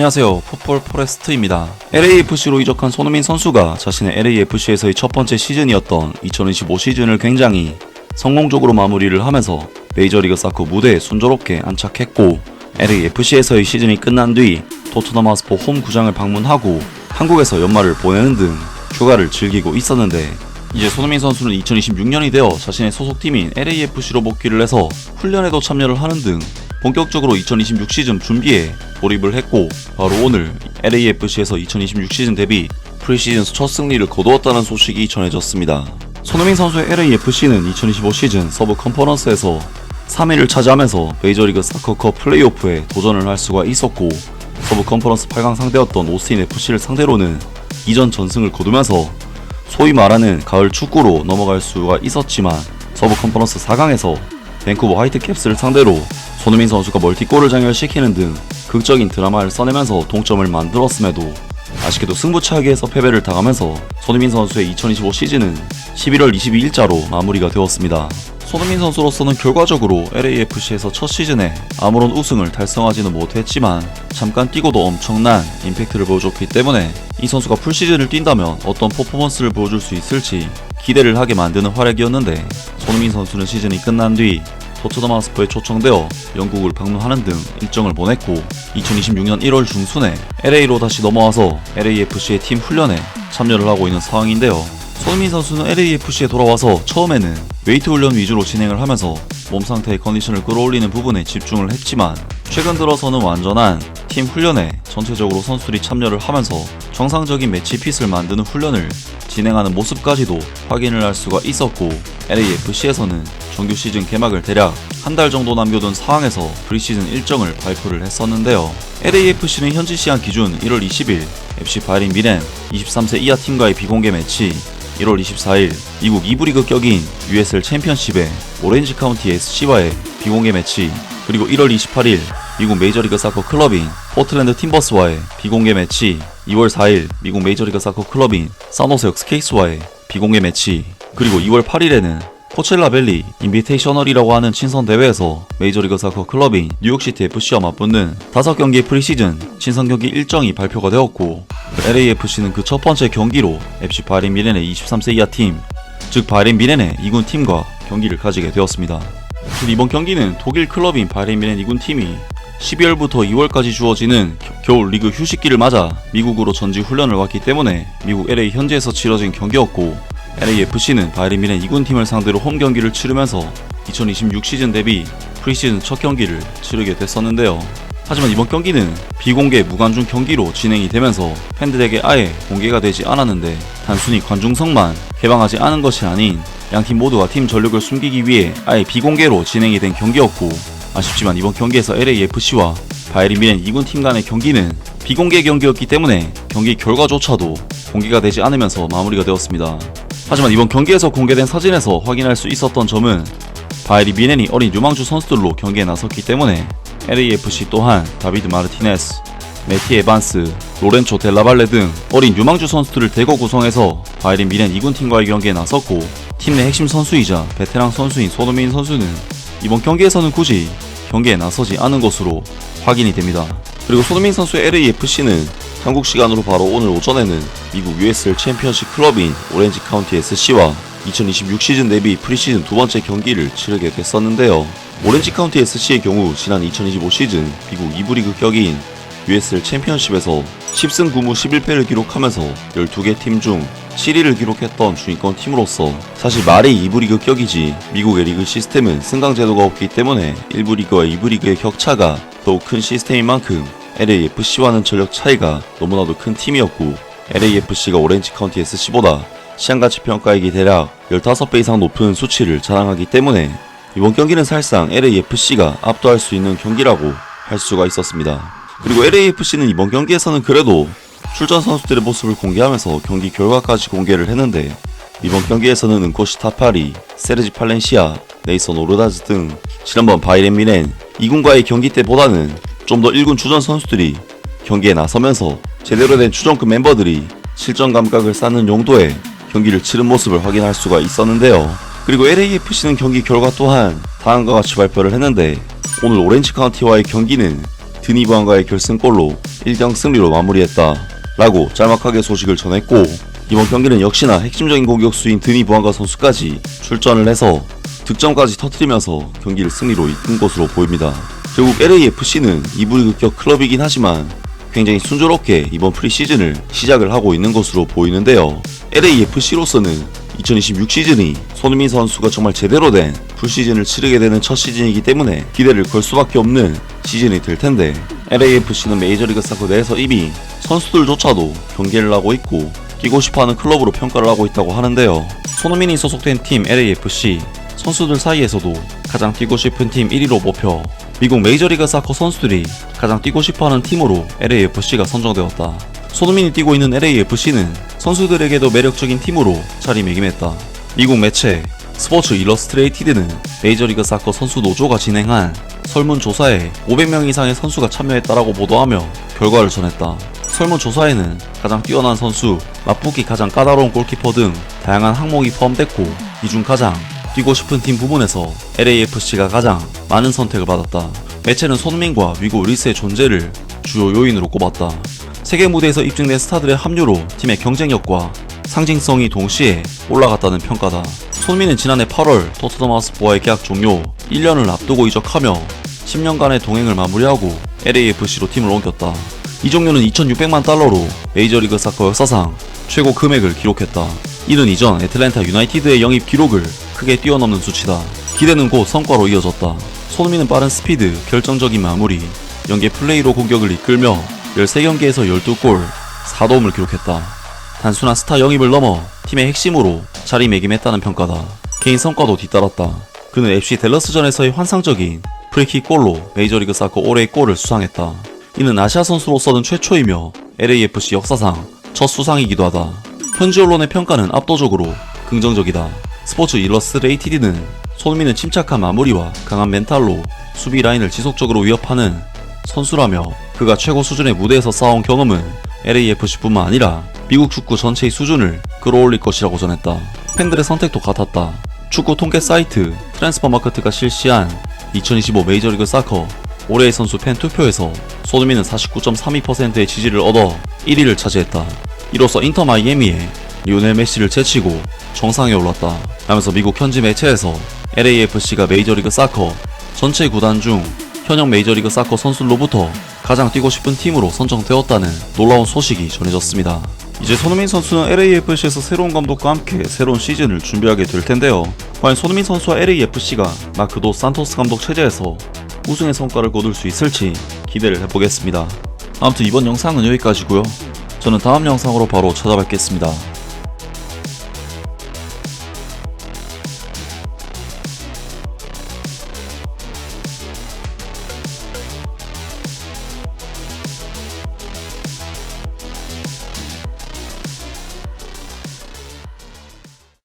안녕하세요. 풋볼 포레스트입니다. LAFC로 이적한 손흥민 선수가 자신의 LAFC에서의 첫 번째 시즌이었던 2025 시즌을 굉장히 성공적으로 마무리를 하면서 메이저리그 사커 무대에 순조롭게 안착했고, LAFC에서의 시즌이 끝난 뒤 토트넘 하스퍼 홈 구장을 방문하고 한국에서 연말을 보내는 등 휴가를 즐기고 있었는데, 이제 손흥민 선수는 2026년이 되어 자신의 소속팀인 LAFC로 복귀를 해서 훈련에도 참여를 하는 등 본격적으로 2026 시즌 준비에 돌입을 했고, 바로 오늘 LAFC에서 2026 시즌 데뷔 프리시즌 첫 승리를 거두었다는 소식이 전해졌습니다. 손흥민 선수의 LAFC는 2025 시즌 서브 컨퍼런스에서 3위를 차지하면서 메이저리그 사커컵 플레이오프에 도전을 할 수가 있었고, 서브 컨퍼런스 8강 상대였던 오스틴 FC를 상대로는 2전 전승을 거두면서 소위 말하는 가을 축구로 넘어갈 수가 있었지만, 서브 컨퍼런스 4강에서 밴쿠버 화이트캡스를 상대로 손흥민 선수가 멀티골을 장렬시키는 등 극적인 드라마를 써내면서 동점을 만들었음에도 아쉽게도 승부차기에서 패배를 당하면서 손흥민 선수의 2025 시즌은 11월 22일자로 마무리가 되었습니다. 손흥민 선수로서는 결과적으로 LAFC에서 첫 시즌에 아무런 우승을 달성하지는 못했지만 잠깐 뛰고도 엄청난 임팩트를 보여줬기 때문에 이 선수가 풀시즌을 뛴다면 어떤 퍼포먼스를 보여줄 수 있을지 기대를 하게 만드는 활약이었는데, 손흥민 선수는 시즌이 끝난 뒤 토트넘 하스퍼에 초청되어 영국을 방문하는 등 일정을 보냈고, 2026년 1월 중순에 LA로 다시 넘어와서 LAFC의 팀 훈련에 참여를 하고 있는 상황인데요. 손흥민 선수는 LAFC에 돌아와서 처음에는 웨이트 훈련 위주로 진행을 하면서 몸 상태의 컨디션을 끌어올리는 부분에 집중을 했지만, 최근 들어서는 완전한 팀 훈련에 전체적으로 선수들이 참여를 하면서 정상적인 매치핏을 만드는 훈련을 진행하는 모습까지도 확인을 할 수가 있었고, LAFC에서는 정규 시즌 개막을 대략 한 달 정도 남겨둔 상황에서 프리시즌 일정을 발표를 했었는데요. LAFC는 현지 시간 기준 1월 20일 FC 바이린 미넨 23세 이하 팀과의 비공개 매치, 1월 24일 미국 2부 리그 격인 USL 챔피언십의 오렌지 카운티 SC와의 비공개 매치, 그리고 1월 28일 미국 메이저리그 사커 클럽인 포틀랜드 팀버스와의 비공개 매치, 2월 4일 미국 메이저리그 사커 클럽인 산호세 엑스케이스와의 비공개 매치, 그리고 2월 8일에는 코첼라밸리 인비테이셔널이라고 하는 친선 대회에서 메이저리그 사커 클럽인 뉴욕시티 FC와 맞붙는 5경기의 프리시즌 친선 경기 일정이 발표가 되었고, LAFC는 그 첫 번째 경기로 FC 바이린 미넨의 23세 이하 팀, 즉 바이린 미넨의 2군 팀과 경기를 가지게 되었습니다. 이번 경기는 독일 클럽인 바이린 미넨 2군 팀이 12월부터 2월까지 주어지는 겨울 리그 휴식기를 맞아 미국으로 전지 훈련을 왔기 때문에 미국 LA 현지에서 치러진 경기였고, LAFC는 바이린 미넨 2군 팀을 상대로 홈 경기를 치르면서 2026 시즌 데뷔 프리시즌 첫 경기를 치르게 됐었는데요. 하지만 이번 경기는 비공개 무관중 경기로 진행이 되면서 팬들에게 아예 공개가 되지 않았는데, 단순히 관중석만 개방하지 않은 것이 아닌 양팀 모두가 팀 전력을 숨기기 위해 아예 비공개로 진행이 된 경기였고, 아쉽지만 이번 경기에서 LAFC와 바이린 미넨 2군 팀 간의 경기는 비공개 경기였기 때문에 경기 결과조차도 공개가 되지 않으면서 마무리가 되었습니다. 하지만 이번 경기에서 공개된 사진에서 확인할 수 있었던 점은 바이린 미넨이 어린 유망주 선수들로 경기에 나섰기 때문에 LAFC 또한 다비드 마르티네스, 매티 에반스, 로렌초 델라발레 등 어린 유망주 선수들을 대거 구성해서 바이린 미넨 2군 팀과의 경기에 나섰고, 팀 내 핵심 선수이자 베테랑 선수인 손흥민 선수는 이번 경기에서는 굳이 경기에 나서지 않은 것으로 확인이 됩니다. 그리고 손흥민 선수의 LAFC는 한국 시간으로 바로 오늘 오전에는 미국 USL 챔피언십 클럽인 오렌지 카운티 SC와 2026 시즌 데뷔 프리시즌 두 번째 경기를 치르게 됐었는데요. 오렌지 카운티 SC의 경우 지난 2025 시즌 미국 2부 리그 격인 USL 챔피언십에서 10승 9무 11패를 기록하면서 12개 팀 중 7위를 기록했던 중위권 팀으로서, 사실 말이 2부 리그 격이지 미국의 리그 시스템은 승강 제도가 없기 때문에 1부 리그와 2부 리그의 격차가 더욱 큰 시스템인 만큼 LAFC와는 전력 차이가 너무나도 큰 팀이었고, LAFC가 오렌지 카운티 SC보다 시장가치 평가액이 대략 15배 이상 높은 수치를 자랑하기 때문에 이번 경기는 사실상 LAFC가 압도할 수 있는 경기라고 할 수가 있었습니다. 그리고 LAFC는 이번 경기에서는 그래도 출전 선수들의 모습을 공개하면서 경기 결과까지 공개를 했는데, 이번 경기에서는 은코시 타파리, 세르지 팔렌시아, 네이선 오르다즈 등 지난번 바이린 미넨 2군과의 경기 때보다는 좀 더 1군 주전 선수들이 경기에 나서면서 제대로 된 주전급 멤버들이 실전 감각을 쌓는 용도의 경기를 치른 모습을 확인할 수가 있었는데요. 그리고 LAFC는 경기 결과 또한 다음과 같이 발표를 했는데, 오늘 오렌지 카운티와의 경기는 드니 부안과의 결승골로 1경 승리로 마무리했다 라고 짤막하게 소식을 전했고, 이번 경기는 역시나 핵심적인 공격수인 드니 부안과 선수까지 출전을 해서 득점까지 터뜨리면서 경기를 승리로 이끈 것으로 보입니다. 결국 LAFC는 2부 리그격 클럽이긴 하지만 굉장히 순조롭게 이번 프리시즌을 시작을 하고 있는 것으로 보이는데요. LAFC로서는 2026 시즌이 손흥민 선수가 정말 제대로 된 풀시즌을 치르게 되는 첫 시즌이기 때문에 기대를 걸 수밖에 없는 시즌이 될 텐데, LAFC는 메이저리그 사커 내에서 이미 선수들조차도 경계를 하고 있고 끼고 싶어하는 클럽으로 평가를 하고 있다고 하는데요. 손흥민이 소속된 팀 LAFC, 선수들 사이에서도 가장 뛰고 싶은 팀 1위로 뽑혀 미국 메이저리그 사커 선수들이 가장 뛰고 싶어하는 팀으로 LAFC가 선정되었다. 손흥민이 뛰고 있는 LAFC는 선수들에게도 매력적인 팀으로 자리매김했다. 미국 매체 스포츠 일러스트레이티드는 메이저리그 사커 선수 노조가 진행한 설문조사에 500명 이상의 선수가 참여했다라고 보도하며 결과를 전했다. 설문조사에는 가장 뛰어난 선수, 맞붙기 가장 까다로운 골키퍼 등 다양한 항목이 포함됐고, 이 중 가장 뛰고 싶은 팀 부분에서 LAFC가 가장 많은 선택을 받았다. 매체는 손흥민과 위고 리스의 존재를 주요 요인으로 꼽았다. 세계 무대에서 입증된 스타들의 합류로 팀의 경쟁력과 상징성이 동시에 올라갔다는 평가다. 손흥민은 지난해 8월 토트넘 하스포와의 계약 종료 1년을 앞두고 이적하며 10년간의 동행을 마무리하고 LAFC로 팀을 옮겼다. 이 종료는 2,600만 달러로 메이저리그 사커 역사상 최고 금액을 기록했다. 이는 이전 애틀랜타 유나이티드의 영입 기록을 크게 뛰어넘는 수치다. 기대는 곧 성과로 이어졌다. 손흥민은 빠른 스피드, 결정적인 마무리, 연계 플레이로 공격을 이끌며 13경기에서 12골, 4도움을 기록했다. 단순한 스타 영입을 넘어 팀의 핵심으로 자리매김했다는 평가다. 개인 성과도 뒤따랐다. 그는 FC 댈러스전에서의 환상적인 프리킥 골로 메이저리그 사커 올해의 골을 수상했다. 이는 아시아 선수로서는 최초이며 LAFC 역사상 첫 수상이기도 하다. 현지 언론의 평가는 압도적으로 긍정적이다. 스포츠 일러스트레이티드는 손흥민은 침착한 마무리와 강한 멘탈로 수비 라인을 지속적으로 위협하는 선수라며, 그가 최고 수준의 무대에서 쌓아온 경험은 LAFC뿐만 아니라 미국 축구 전체의 수준을 끌어올릴 것이라고 전했다. 팬들의 선택도 같았다. 축구 통계 사이트 트랜스퍼마크트가 실시한 2025 메이저리그 사커 올해의 선수 팬 투표에서 손흥민은 49.32%의 지지를 얻어 1위를 차지했다. 이로써 인터 마이애미의 리오넬 메시를 제치고 정상에 올랐다 하면서 미국 현지 매체에서 LAFC가 메이저리그 사커 전체 구단 중 현역 메이저리그 사커 선수로부터 가장 뛰고 싶은 팀으로 선정되었다는 놀라운 소식이 전해졌습니다. 이제 손흥민 선수는 LAFC에서 새로운 감독과 함께 새로운 시즌을 준비하게 될 텐데요. 과연 손흥민 선수와 LAFC가 마크 도 산토스 감독 체제에서 우승의 성과를 거둘 수 있을지 기대를 해보겠습니다. 아무튼 이번 영상은 여기까지고요. 저는 다음 영상으로 바로 찾아뵙겠습니다.